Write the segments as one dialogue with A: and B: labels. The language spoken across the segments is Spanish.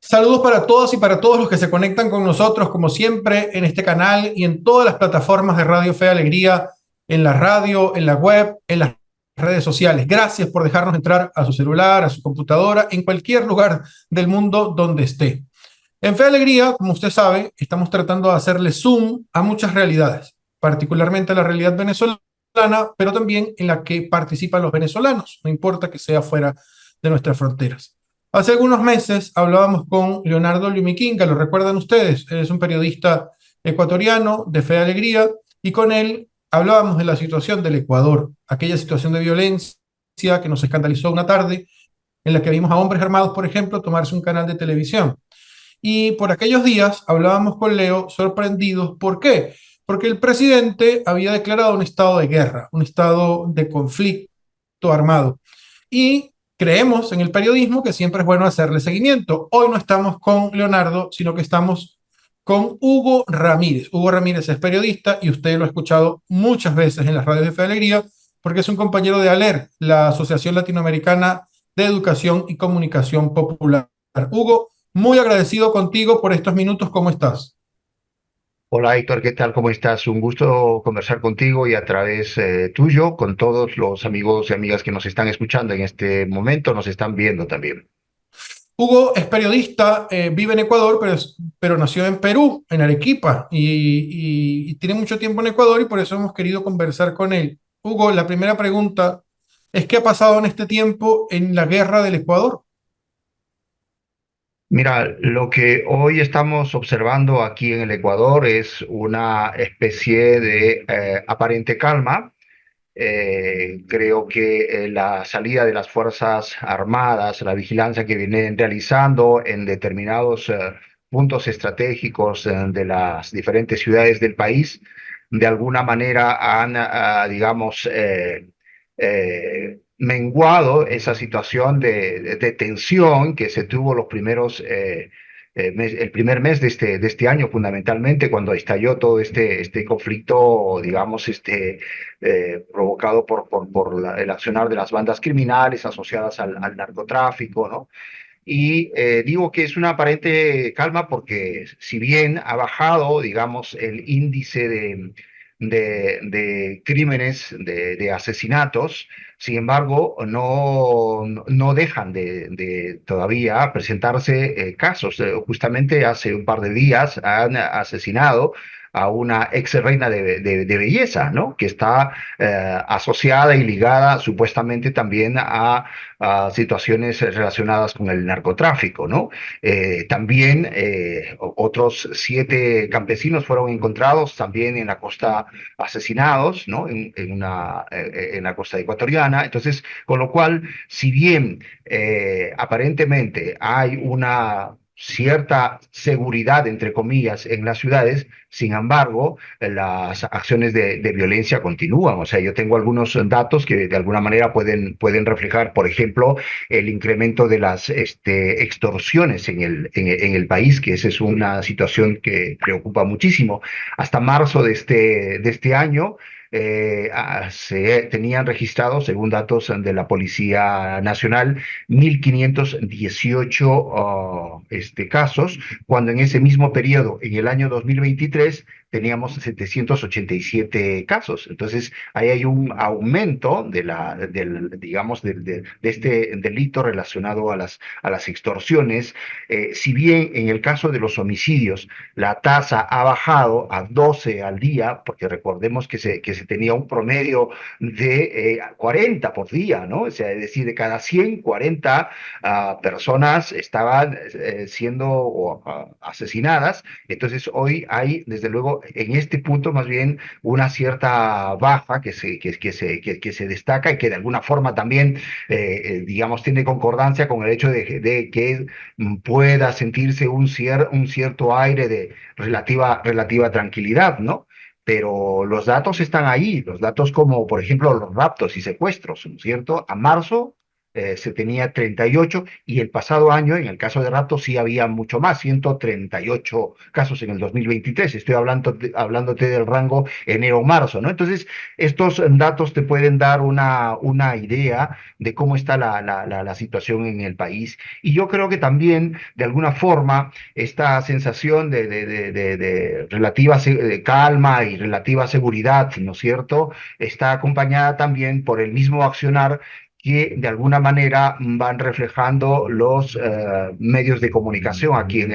A: Saludos para todas y para todos los que se conectan con nosotros, como siempre, en este canal y en todas las plataformas de Radio Fe y Alegría, en la radio, en la web, en las redes sociales. Gracias por dejarnos entrar a su celular, a su computadora, en cualquier lugar del mundo donde esté. En Fe y Alegría, como usted sabe, estamos tratando de hacerle zoom a muchas realidades, particularmente a la realidad venezolana, pero también en la que participan los venezolanos, no importa que sea fuera de nuestras fronteras. Hace algunos meses hablábamos con Leonardo Lumiquinca, ¿lo recuerdan ustedes? Él es un periodista ecuatoriano de Fe y Alegría, y con él hablábamos de la situación del Ecuador, aquella situación de violencia que nos escandalizó una tarde, en la que vimos a hombres armados, por ejemplo, tomarse un canal de televisión. Y por aquellos días hablábamos con Leo sorprendidos. ¿Por qué? Porque el presidente había declarado un estado de guerra, un estado de conflicto armado. Y creemos en el periodismo que siempre es bueno hacerle seguimiento. Hoy no estamos con Leonardo, sino que estamos con Hugo Ramírez. Hugo Ramírez es periodista y usted lo ha escuchado muchas veces en las radios de Fe y Alegría porque es un compañero de ALER, la Asociación Latinoamericana de Educación y Comunicación Popular. Hugo, muy agradecido contigo por estos minutos. ¿Cómo estás?
B: Hola Héctor, ¿qué tal? ¿Cómo estás? Un gusto conversar contigo y a través tuyo con todos los amigos y amigas que nos están escuchando en este momento, nos están viendo también.
A: Hugo es periodista, vive en Ecuador, pero nació en Perú, en Arequipa, y tiene mucho tiempo en Ecuador y por eso hemos querido conversar con él. Hugo, la primera pregunta es: ¿qué ha pasado en este tiempo en la guerra del Ecuador?
B: Mira, lo que hoy estamos observando aquí en el Ecuador es una especie de aparente calma. Creo que la salida de las Fuerzas Armadas, la vigilancia que vienen realizando en determinados puntos estratégicos de las diferentes ciudades del país, de alguna manera han, digamos, menguado esa situación de tensión que se tuvo los primeros el primer mes de este año, fundamentalmente, cuando estalló todo este conflicto, digamos, provocado por el accionar de las bandas criminales asociadas al narcotráfico, ¿no? Y digo que es una aparente calma porque si bien ha bajado, digamos, el índice de crímenes, de asesinatos, sin embargo, no dejan de todavía presentarse casos. Justamente hace un par de días han asesinado a una ex reina de belleza, ¿no? Que está asociada y ligada supuestamente también a situaciones relacionadas con el narcotráfico, ¿no? También otros 7 campesinos fueron encontrados también en la costa asesinados, ¿no? En la costa ecuatoriana. Entonces, con lo cual, si bien aparentemente hay una cierta seguridad, entre comillas, en las ciudades, sin embargo, las acciones de violencia continúan. O sea, yo tengo algunos datos que de alguna manera pueden reflejar, por ejemplo, el incremento de las extorsiones en el país, que esa es una situación que preocupa muchísimo. Hasta marzo de este año, se tenían registrados, según datos de la Policía Nacional, 1.518 casos, cuando en ese mismo periodo, en el año 2023, teníamos 787 casos. Entonces, ahí hay un aumento digamos, de este delito relacionado a las extorsiones. Si bien en el caso de los homicidios la tasa ha bajado a 12 al día, porque recordemos que se tenía un promedio de 40 por día, ¿no? O sea, es decir, de cada 100, 40 personas estaban siendo asesinadas. Entonces, hoy hay, desde luego, en este punto más bien una cierta baja que se destaca y que de alguna forma también, digamos, tiene concordancia con el hecho de que pueda sentirse un cierto aire de relativa tranquilidad, ¿no? Pero los datos están ahí, los datos como, por ejemplo, los raptos y secuestros, ¿no es cierto? A marzo se tenía 38 y el pasado año, en el caso de Rato, sí había mucho más, 138 casos en el 2023. Estoy hablándote del rango enero-marzo, ¿no? Entonces, estos datos te pueden dar una idea de cómo está la situación en el país. Y yo creo que también, de alguna forma, esta sensación de relativa de calma y relativa seguridad, ¿no es cierto?, está acompañada también por el mismo accionar que de alguna manera van reflejando los medios de comunicación aquí en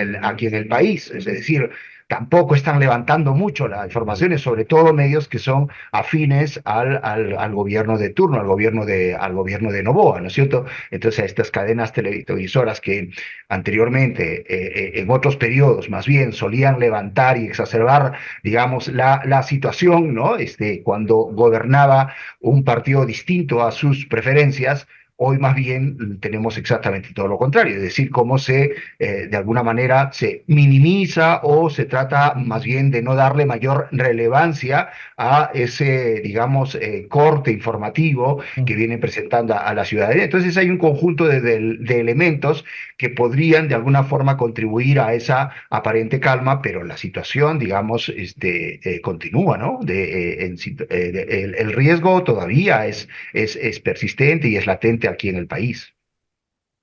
B: el país. Es decir, tampoco están levantando mucho las informaciones, sobre todo medios que son afines al gobierno de turno, al gobierno de Noboa, ¿no es cierto? Entonces, a estas cadenas televisoras que anteriormente, en otros periodos, más bien solían levantar y exacerbar, digamos, la situación, ¿no? Cuando gobernaba un partido distinto a sus preferencias. Hoy más bien tenemos exactamente todo lo contrario, es decir, cómo de alguna manera, se minimiza o se trata más bien de no darle mayor relevancia a ese, digamos, corte informativo que viene presentando a la ciudadanía. Entonces hay un conjunto de elementos que podrían de alguna forma contribuir a esa aparente calma, pero la situación, digamos, continúa, ¿no? El riesgo todavía es persistente y es latente aquí en el país.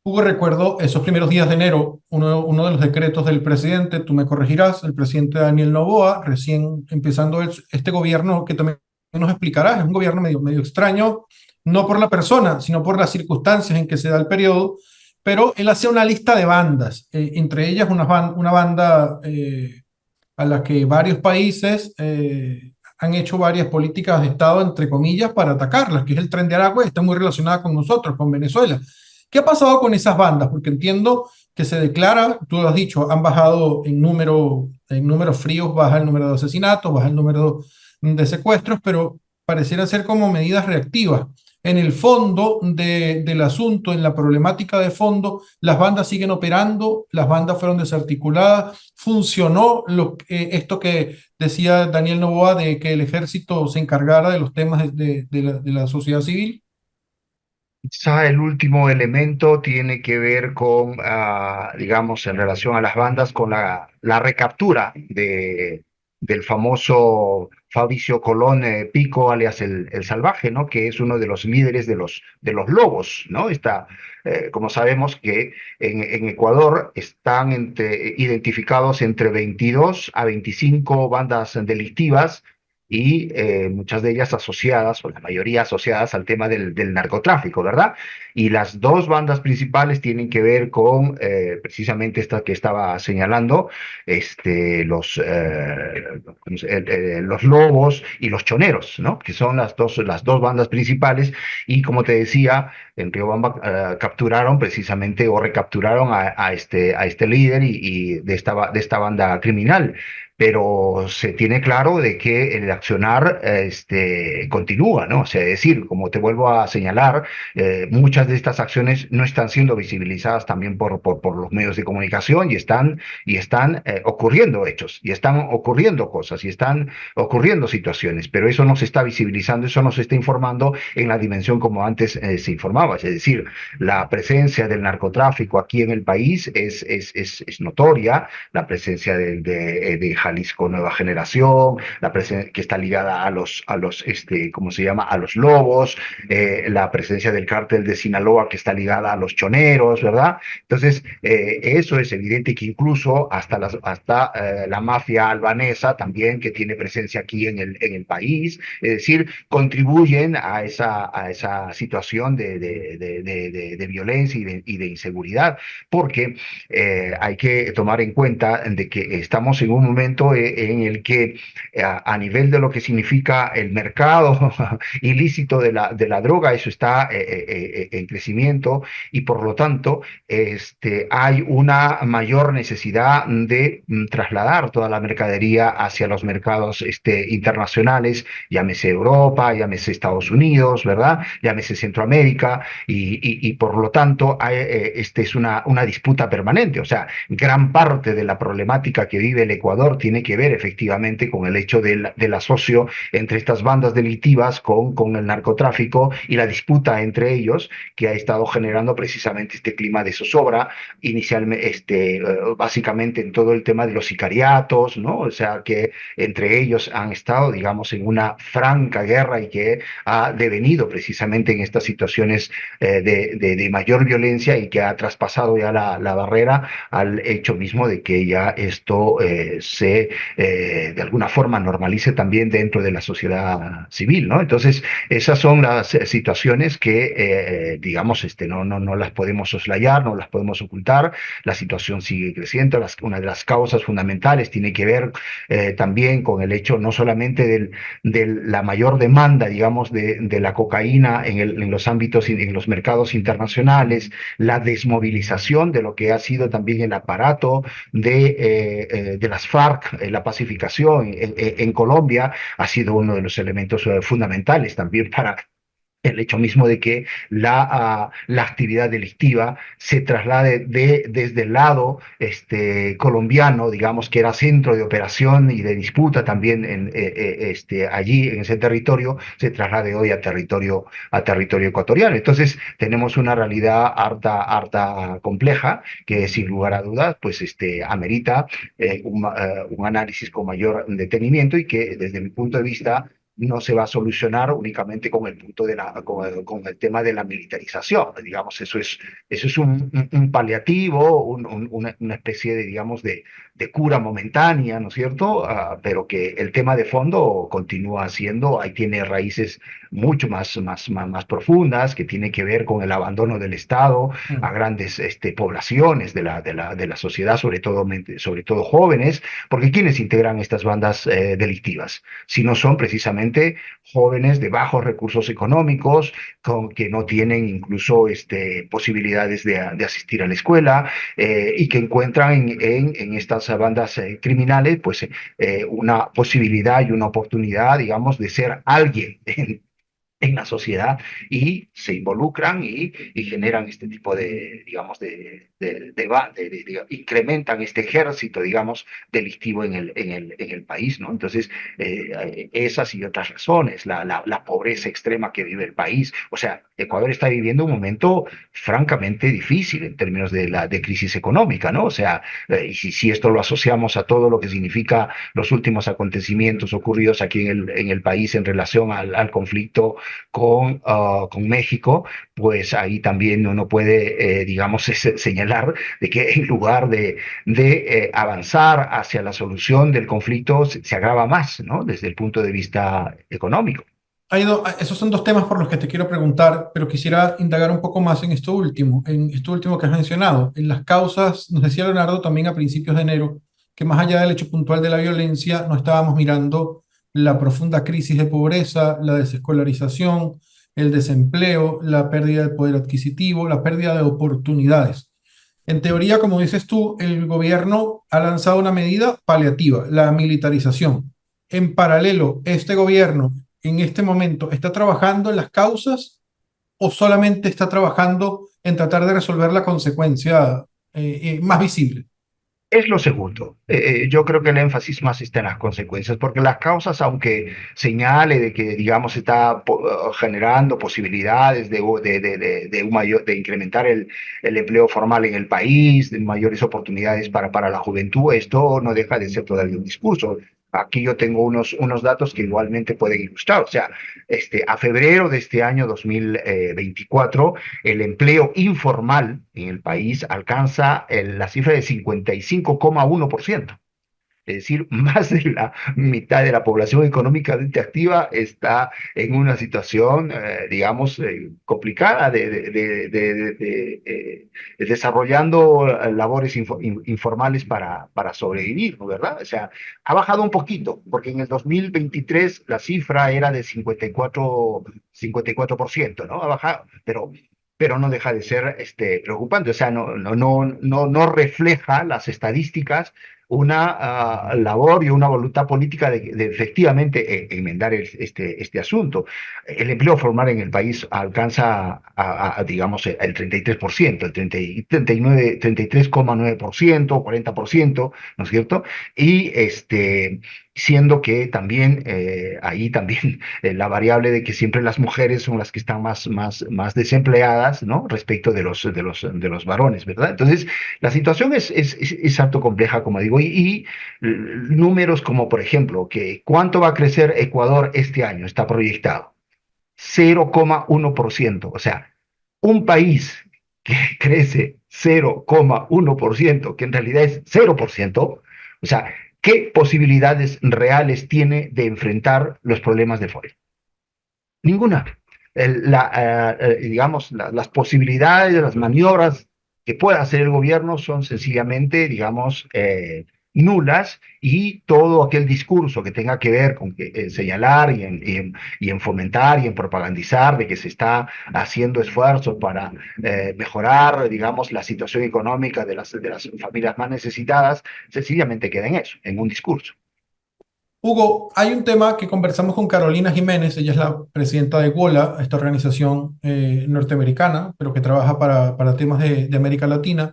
A: Hugo, recuerdo esos primeros días de enero, uno de los decretos del presidente, tú me corregirás, el presidente Daniel Noboa, recién empezando este gobierno que también nos explicarás, es un gobierno medio extraño, no por la persona, sino por las circunstancias en que se da el periodo, pero él hace una lista de bandas, entre ellas una banda a la que varios países han hecho varias políticas de Estado, entre comillas, para atacarlas, que es el Tren de Aragua, y está muy relacionada con nosotros, con Venezuela. ¿Qué ha pasado con esas bandas? Porque entiendo que se declara, tú lo has dicho, han bajado en números fríos, baja el número de asesinatos, baja el número de secuestros, pero parecieran ser como medidas reactivas. En el fondo del asunto, en la problemática de fondo, las bandas siguen operando, las bandas fueron desarticuladas, funcionó esto que decía Daniel Noboa de que el ejército se encargara de los temas de la sociedad civil.
B: Quizá el último elemento tiene que ver con, digamos, en relación a las bandas, con la recaptura del famoso Fabricio Colón Pico, alias el Salvaje, ¿no? Que es uno de los líderes de los Lobos, ¿no? Como sabemos que en Ecuador están identificados entre 22 a 25 bandas delictivas y muchas de ellas asociadas, o la mayoría asociadas al tema del narcotráfico, ¿verdad? Y las dos bandas principales tienen que ver con precisamente esta que estaba señalando, los lobos y los choneros, ¿no? Que son las dos bandas principales. Y como te decía, en Riobamba capturaron precisamente o recapturaron a este líder y de esta banda criminal, pero se tiene claro de que el accionar continúa, ¿no? O sea, es decir, como te vuelvo a señalar, muchas de estas acciones no están siendo visibilizadas también por los medios de comunicación y están ocurriendo hechos, y están ocurriendo cosas, y están ocurriendo situaciones, pero eso no se está visibilizando, eso no se está informando en la dimensión como antes se informaba. Es decir, la presencia del narcotráfico aquí en el país es notoria, la presencia de Jalisco Nueva Generación, la presencia que está ligada ¿cómo se llama? A los lobos, la presencia del cártel de Sinaloa que está ligada a los choneros, ¿verdad? Entonces, eso es evidente que incluso hasta la mafia albanesa también que tiene presencia aquí en el país, es decir, contribuyen a esa situación de violencia y de inseguridad, porque hay que tomar en cuenta de que estamos en un momento en el que a nivel de lo que significa el mercado ilícito de la droga, eso está en crecimiento y por lo tanto hay una mayor necesidad de trasladar toda la mercadería hacia los mercados internacionales, llámese Europa, llámese Estados Unidos, ¿verdad? Llámese Centroamérica y por lo tanto es una disputa permanente. O sea, gran parte de la problemática que vive el Ecuador tiene que ver efectivamente con el hecho del asocio entre estas bandas delictivas con el narcotráfico y la disputa entre ellos que ha estado generando precisamente este clima de zozobra, inicialmente, básicamente en todo el tema de los sicariatos, ¿no? O sea, que entre ellos han estado, digamos, en una franca guerra y que ha devenido precisamente en estas situaciones de mayor violencia y que ha traspasado ya la barrera al hecho mismo de que ya esto de alguna forma normalice también dentro de la sociedad civil, ¿no? Entonces, esas son las situaciones que, digamos, no las podemos soslayar, no las podemos ocultar. La situación sigue creciendo. Una de las causas fundamentales tiene que ver también con el hecho no solamente de la mayor demanda, digamos, de la cocaína en los ámbitos, en los mercados internacionales, la desmovilización de lo que ha sido también el aparato de las FARC, la pacificación en Colombia ha sido uno de los elementos fundamentales también para el hecho mismo de que la actividad delictiva se traslade desde el lado colombiano, digamos que era centro de operación y de disputa también allí en ese territorio, se traslade hoy a territorio ecuatoriano. Entonces tenemos una realidad harta compleja que sin lugar a dudas pues amerita un análisis con mayor detenimiento y que desde mi punto de vista no se va a solucionar únicamente con el punto con el tema de la militarización. Digamos, eso es un paliativo, una especie de, digamos, de cura momentánea, ¿no es cierto? Pero que el tema de fondo continúa siendo, ahí tiene raíces mucho más profundas, que tiene que ver con el abandono del Estado a grandes poblaciones de la sociedad, sobre todo jóvenes, porque ¿quiénes integran estas bandas delictivas? Si no son precisamente jóvenes de bajos recursos económicos, que no tienen incluso posibilidades de asistir a la escuela y que encuentran en estas bandas criminales pues una posibilidad y una oportunidad, digamos, de ser alguien en la sociedad y se involucran y generan este tipo de, digamos, incrementan este ejército, digamos, delictivo en el país, ¿no? Entonces, esas y otras razones, la pobreza extrema que vive el país, o sea, Ecuador está viviendo un momento francamente difícil en términos de crisis económica, ¿no? O sea, y si esto lo asociamos a todo lo que significa los últimos acontecimientos ocurridos aquí en el país en relación al conflicto con México, pues ahí también uno puede, digamos, señalar de que en lugar de avanzar hacia la solución del conflicto, se agrava más, ¿no? Desde el punto de vista económico.
A: Esos son dos temas por los que te quiero preguntar, pero quisiera indagar un poco más en esto último que has mencionado, en las causas. Nos decía Leonardo también a principios de enero que más allá del hecho puntual de la violencia, no estábamos mirando la profunda crisis de pobreza, la desescolarización, el desempleo, la pérdida del poder adquisitivo, la pérdida de oportunidades. En teoría, como dices tú, el gobierno ha lanzado una medida paliativa, la militarización. En paralelo, este gobierno en este momento está trabajando en las causas o solamente está trabajando en tratar de resolver la consecuencia más visible.
B: Es lo segundo. Yo creo que el énfasis más está en las consecuencias, porque las causas, aunque señale de que, digamos, está generando posibilidades de un mayor, de incrementar el empleo formal en el país, de mayores oportunidades para la juventud, esto no deja de ser todavía un discurso. Aquí yo tengo unos datos que igualmente pueden ilustrar. O sea, a febrero de este año 2024, el empleo informal en el país alcanza la cifra de 55,1%. Es decir, más de la mitad de la población económicamente activa está en una situación, digamos, complicada desarrollando labores informales para sobrevivir, ¿no? ¿Verdad? O sea, ha bajado un poquito, porque en el 2023 la cifra era de 54%, ¿no? Ha bajado, pero no deja de ser preocupante. O sea, no refleja las estadísticas una labor y una voluntad política de efectivamente enmendar este asunto. El empleo formal en el país alcanza, digamos, el 33%, el 33,9%, 40%, ¿no es cierto? Y siendo que también ahí también la variable de que siempre las mujeres son las que están más desempleadas, ¿no? Respecto de los varones, ¿verdad? Entonces, la situación es harto compleja, como digo, y números como, por ejemplo, que cuánto va a crecer Ecuador este año, está proyectado, 0,1%. O sea, un país que crece 0,1%, que en realidad es 0%, o sea, ¿qué posibilidades reales tiene de enfrentar los problemas de fondo? Ninguna. Digamos, las posibilidades, las maniobras que pueda hacer el gobierno son sencillamente, digamos, nulas, y todo aquel discurso que tenga que ver con señalar y en fomentar y en propagandizar de que se está haciendo esfuerzos para mejorar, digamos, la situación económica de las familias más necesitadas, sencillamente queda en eso, en un discurso.
A: Hugo, hay un tema que conversamos con Carolina Jiménez, ella es la presidenta de GOLA, esta organización norteamericana, pero que trabaja para temas de América Latina.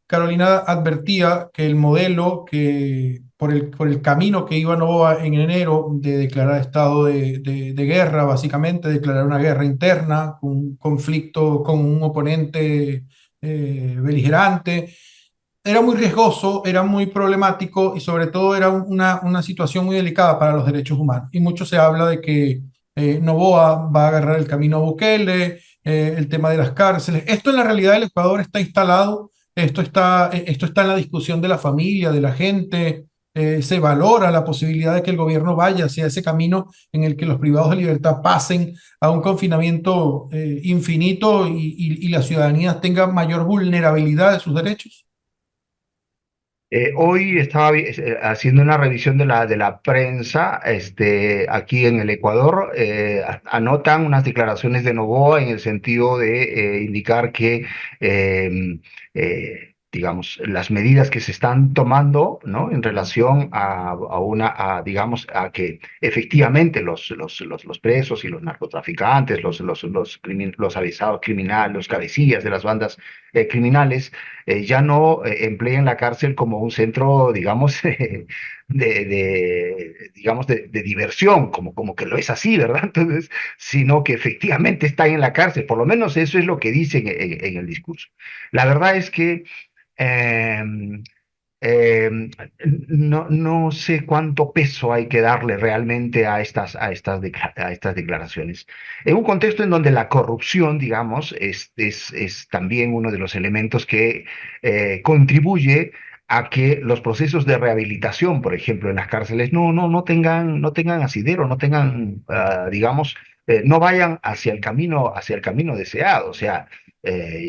A: Carolina advertía que el modelo que, por el camino que iba Novoa en enero de declarar estado de guerra, básicamente declarar una guerra interna, un conflicto con un oponente beligerante, era muy riesgoso, era muy problemático y sobre todo era una situación muy delicada para los derechos humanos. Y mucho se habla de que Noboa va a agarrar el camino a Bukele, el tema de las cárceles. Esto en la realidad del Ecuador está instalado, esto está en la discusión de la familia, de la gente. Se valora la posibilidad de que el gobierno vaya hacia ese camino en el que los privados de libertad pasen a un confinamiento infinito y la ciudadanía tenga mayor vulnerabilidad de sus derechos.
B: Hoy estaba haciendo una revisión de la prensa aquí en el Ecuador. Anotan unas declaraciones de Noboa en el sentido de indicar que, digamos, las medidas que se están tomando, ¿no? En relación digamos, a que efectivamente los presos y los narcotraficantes, los avisados criminales, los cabecillas de las bandas criminales, ya no empleen la cárcel como un centro, digamos, digamos, de diversión, como que lo es así, ¿verdad? Entonces, sino que efectivamente están en la cárcel. Por lo menos eso es lo que dicen en el discurso. La verdad es que eh, eh, no sé cuánto peso hay que darle realmente a estas declaraciones. En un contexto en donde la corrupción, digamos, es también uno de los elementos que contribuye a que los procesos de rehabilitación, por ejemplo, en las cárceles, no tengan asidero, no tengan, digamos, no vayan hacia el camino deseado. O sea,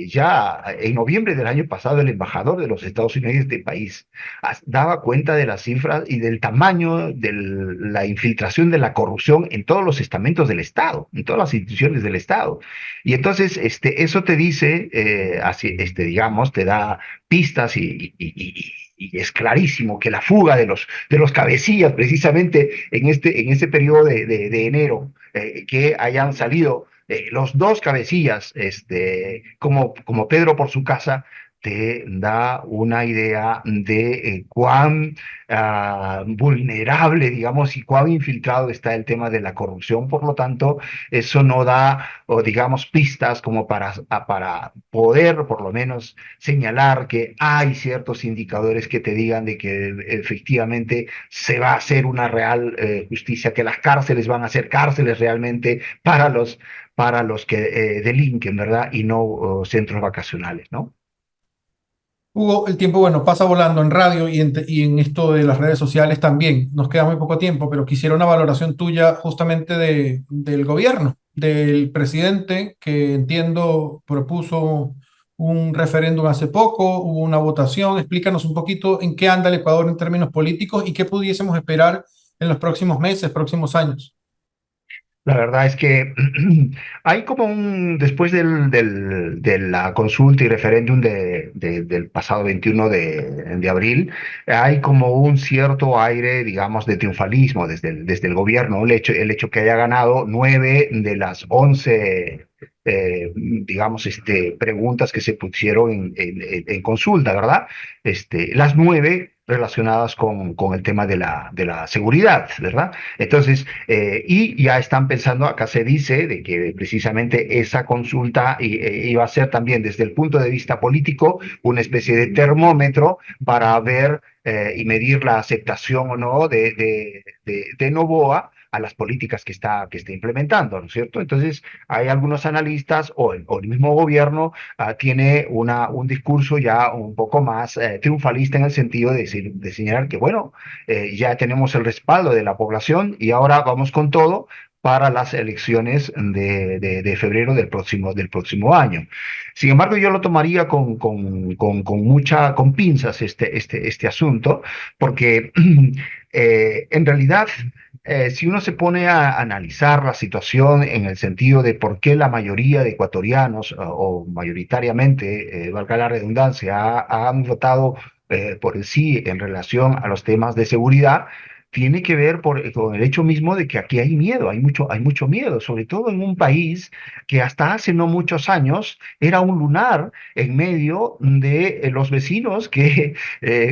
B: ya en noviembre del año pasado, el embajador de los Estados Unidos de este país daba cuenta de las cifras y del tamaño de la infiltración de la corrupción en todos los estamentos del Estado, en todas las instituciones del Estado. Y entonces, eso te dice, así, digamos, te da pistas y es clarísimo que la fuga de los cabecillas, precisamente en este periodo de enero, que hayan salido los dos cabecillas, como Pedro por su casa, te da una idea de cuán vulnerable, digamos, y cuán infiltrado está el tema de la corrupción. Por lo tanto, eso no da, o digamos, pistas como para poder, por lo menos, señalar que hay ciertos indicadores que te digan de que efectivamente se va a hacer una real justicia, que las cárceles van a ser cárceles realmente para los que delinquen, ¿verdad? Y no centros vacacionales, ¿no?
A: Hugo, el tiempo, bueno, pasa volando en radio y en esto de las redes sociales también. Nos queda muy poco tiempo, pero quisiera una valoración tuya justamente del gobierno, del presidente que entiendo propuso un referéndum hace poco, hubo una votación. Explícanos un poquito en qué anda el Ecuador en términos políticos y qué pudiésemos esperar en los próximos meses, próximos años.
B: La verdad es que hay como después de la consulta y referéndum del pasado 21 de abril, hay como un cierto aire, digamos, de triunfalismo desde el gobierno. El hecho que haya ganado 9 de las 11, digamos, preguntas que se pusieron en consulta, ¿verdad? Las 9 relacionadas con el tema de la seguridad, ¿verdad? Entonces, y ya están pensando, acá se dice, de que precisamente esa consulta iba a ser también desde el punto de vista político una especie de termómetro para ver y medir la aceptación o no de Noboa a las políticas que está implementando, ¿no es cierto? Entonces, hay algunos analistas o el mismo gobierno tiene un discurso ya un poco más triunfalista en el sentido de señalar que, bueno, ya tenemos el respaldo de la población y ahora vamos con todo para las elecciones de febrero del próximo año. Sin embargo, yo lo tomaría con pinzas este asunto, porque en realidad, si uno se pone a analizar la situación en el sentido de por qué la mayoría de ecuatorianos, o mayoritariamente, valga la redundancia, han votado por el sí en relación a los temas de seguridad, tiene que ver con el hecho mismo de que aquí hay mucho miedo, sobre todo en un país que hasta hace no muchos años era un lunar en medio de los vecinos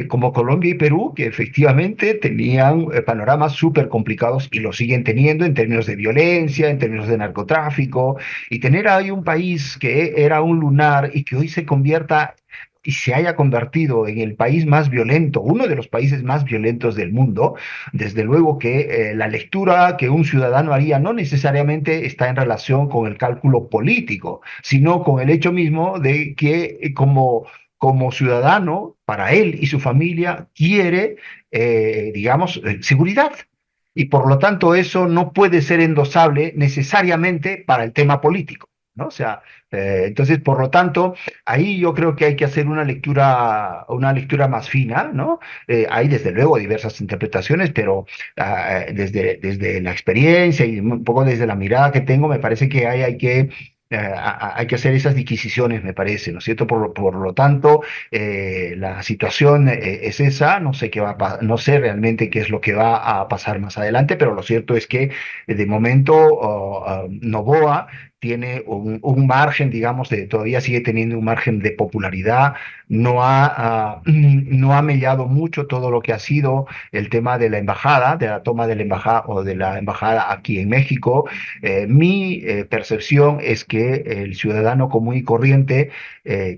B: como Colombia y Perú, que efectivamente tenían panoramas súper complicados y lo siguen teniendo en términos de violencia, en términos de narcotráfico, y tener ahí un país que era un lunar y que hoy se convierta y se haya convertido en el país más violento, uno de los países más violentos del mundo. Desde luego que la lectura que un ciudadano haría no necesariamente está en relación con el cálculo político, sino con el hecho mismo de que como ciudadano, para él y su familia, quiere, digamos, seguridad. Y por lo tanto eso no puede ser endosable necesariamente para el tema político, ¿no? O sea, entonces, por lo tanto, ahí yo creo que hay que hacer una lectura más fina, ¿no? Hay desde luego diversas interpretaciones, pero desde la experiencia y un poco desde la mirada que tengo, me parece que hay que hacer esas disquisiciones, me parece, ¿no es cierto? Por lo tanto, la situación es esa, no sé no sé realmente qué es lo que va a pasar más adelante, pero lo cierto es que de momento Noboa tiene un margen, digamos, todavía sigue teniendo un margen de popularidad, no ha mellado mucho todo lo que ha sido el tema de la embajada, de la toma de la embajada o de la embajada aquí en México. Mi percepción es que el ciudadano común y corriente,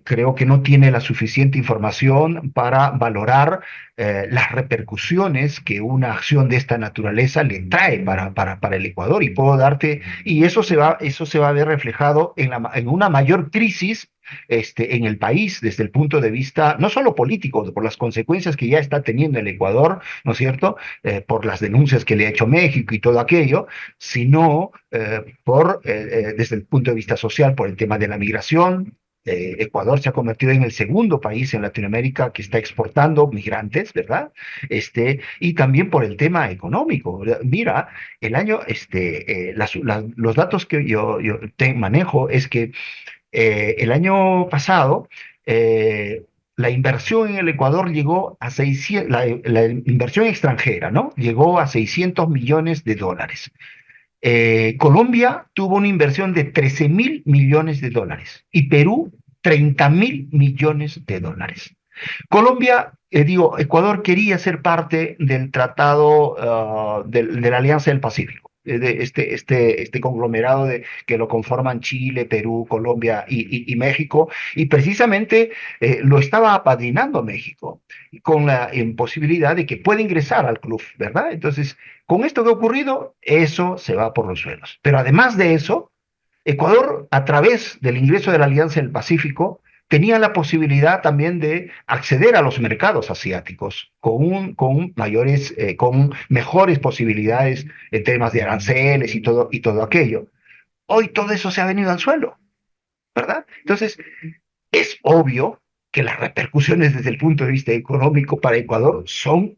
B: creo que no tiene la suficiente información para valorar las repercusiones que una acción de esta naturaleza le trae para el Ecuador. Y puedo darte, y eso se va a ver reflejado en una mayor crisis en el país desde el punto de vista no solo político, por las consecuencias que ya está teniendo el Ecuador, ¿no es cierto? Por las denuncias que le ha hecho México y todo aquello, sino desde el punto de vista social, por el tema de la migración. Ecuador se ha convertido en el segundo país en Latinoamérica que está exportando migrantes, ¿verdad? Y también por el tema económico. Mira, los datos que yo manejo es que el año pasado, la inversión en el Ecuador llegó a 600, la inversión extranjera, ¿no? Llegó a $600 millones. Colombia tuvo una inversión de $13.000 millones y Perú 30.000 millones de dólares. Colombia, Ecuador quería ser parte del tratado de la Alianza del Pacífico, de este conglomerado que lo conforman Chile, Perú, Colombia y México, y precisamente lo estaba apadrinando México, con la imposibilidad de que pueda ingresar al club, ¿verdad? Entonces, con esto que ha ocurrido, eso se va por los suelos. Pero además de eso, Ecuador, a través del ingreso de la Alianza del Pacífico, tenía la posibilidad también de acceder a los mercados asiáticos con mejores posibilidades en temas de aranceles y todo aquello. Hoy todo eso se ha venido al suelo, ¿verdad? Entonces, es obvio que las repercusiones desde el punto de vista económico para Ecuador son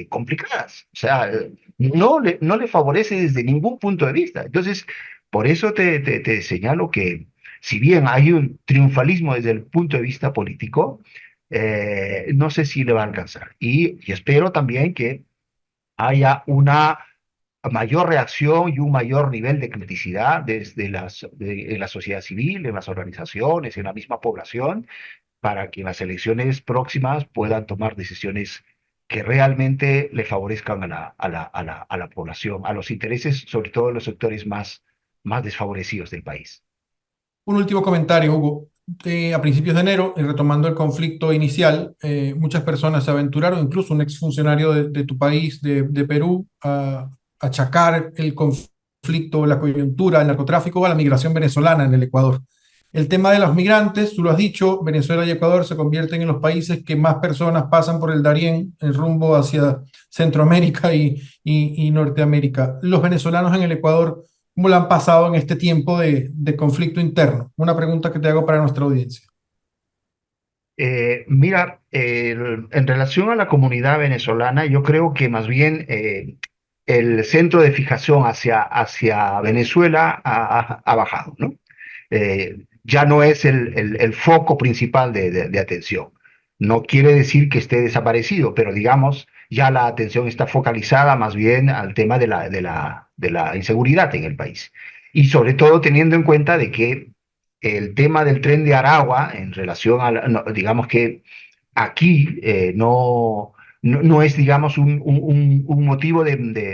B: complicadas. O sea, no le favorece desde ningún punto de vista. Entonces, por eso te señalo que si bien hay un triunfalismo desde el punto de vista político, no sé si le va a alcanzar. Y espero también que haya una mayor reacción y un mayor nivel de criticidad desde en la sociedad civil, en las organizaciones, en la misma población, para que en las elecciones próximas puedan tomar decisiones que realmente le favorezcan a la población, a los intereses, sobre todo de los sectores más desfavorecidos del país.
A: Un último comentario, Hugo. A principios de enero, y retomando el conflicto inicial, muchas personas se aventuraron, incluso un exfuncionario de tu país, de Perú, a achacar el conflicto, la coyuntura, el narcotráfico a la migración venezolana en el Ecuador. El tema de los migrantes, tú lo has dicho, Venezuela y Ecuador se convierten en los países que más personas pasan por el Darién en rumbo hacia Centroamérica y Norteamérica. Los venezolanos en el Ecuador, ¿cómo la han pasado en este tiempo de conflicto interno? Una pregunta que te hago para nuestra audiencia.
B: Mira, en relación a la comunidad venezolana, yo creo que más bien el centro de fijación hacia Venezuela ha bajado, ¿no? Ya no es el foco principal de atención. No quiere decir que esté desaparecido, pero digamos, ya la atención está focalizada más bien al tema de la inseguridad en el país. Y sobre todo teniendo en cuenta de que el tema del tren de Aragua en relación a, digamos que aquí no es, digamos, un motivo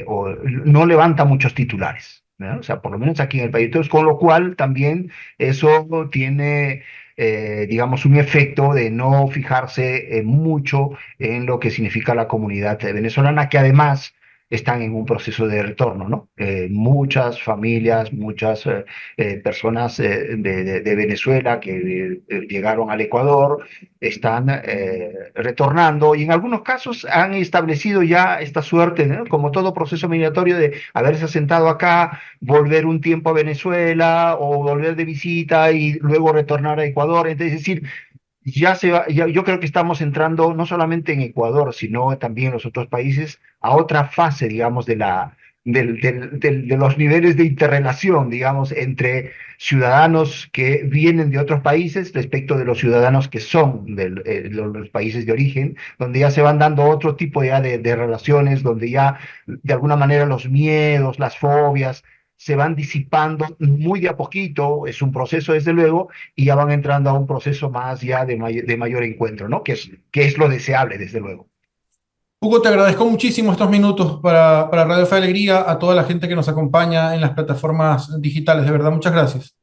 B: o no levanta muchos titulares, ¿no? O sea, por lo menos aquí en el país. Entonces, con lo cual también eso tiene, digamos, un efecto de no fijarse mucho en lo que significa la comunidad venezolana, que además están en un proceso de retorno, ¿no? Muchas familias, muchas personas de Venezuela que llegaron al Ecuador están retornando y en algunos casos han establecido ya esta suerte, ¿no? Como todo proceso migratorio de haberse asentado acá, volver un tiempo a Venezuela o volver de visita y luego retornar a Ecuador. Entonces, es decir, yo creo que estamos entrando no solamente en Ecuador, sino también en los otros países a otra fase, digamos, de los niveles de interrelación, digamos, entre ciudadanos que vienen de otros países respecto de los ciudadanos que son de los países de origen, donde ya se van dando otro tipo ya de relaciones, donde ya de alguna manera los miedos, las fobias se van disipando muy de a poquito, es un proceso desde luego, y ya van entrando a un proceso más ya de mayor encuentro, ¿no? Que es lo deseable, desde luego.
A: Hugo, te agradezco muchísimo estos minutos para Radio Fe Alegría, a toda la gente que nos acompaña en las plataformas digitales. De verdad, muchas gracias.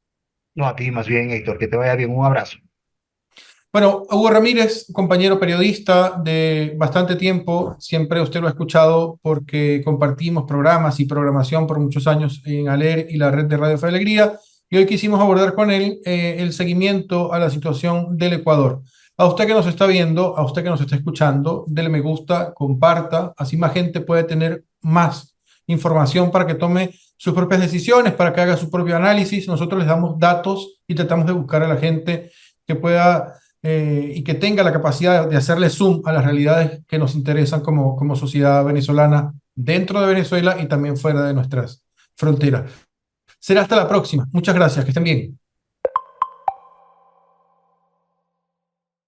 B: No, a ti más bien, Héctor, que te vaya bien, un abrazo.
A: Bueno, Hugo Ramírez, compañero periodista de bastante tiempo, siempre usted lo ha escuchado porque compartimos programas y programación por muchos años en ALER y la red de Radio Fe Alegría, y hoy quisimos abordar con él el seguimiento a la situación del Ecuador. A usted que nos está viendo, a usted que nos está escuchando, dele me gusta, comparta, así más gente puede tener más información para que tome sus propias decisiones, para que haga su propio análisis. Nosotros les damos datos y tratamos de buscar a la gente que pueda y que tenga la capacidad de hacerle zoom a las realidades que nos interesan como sociedad venezolana dentro de Venezuela y también fuera de nuestras fronteras. Será hasta la próxima. Muchas gracias, que estén bien.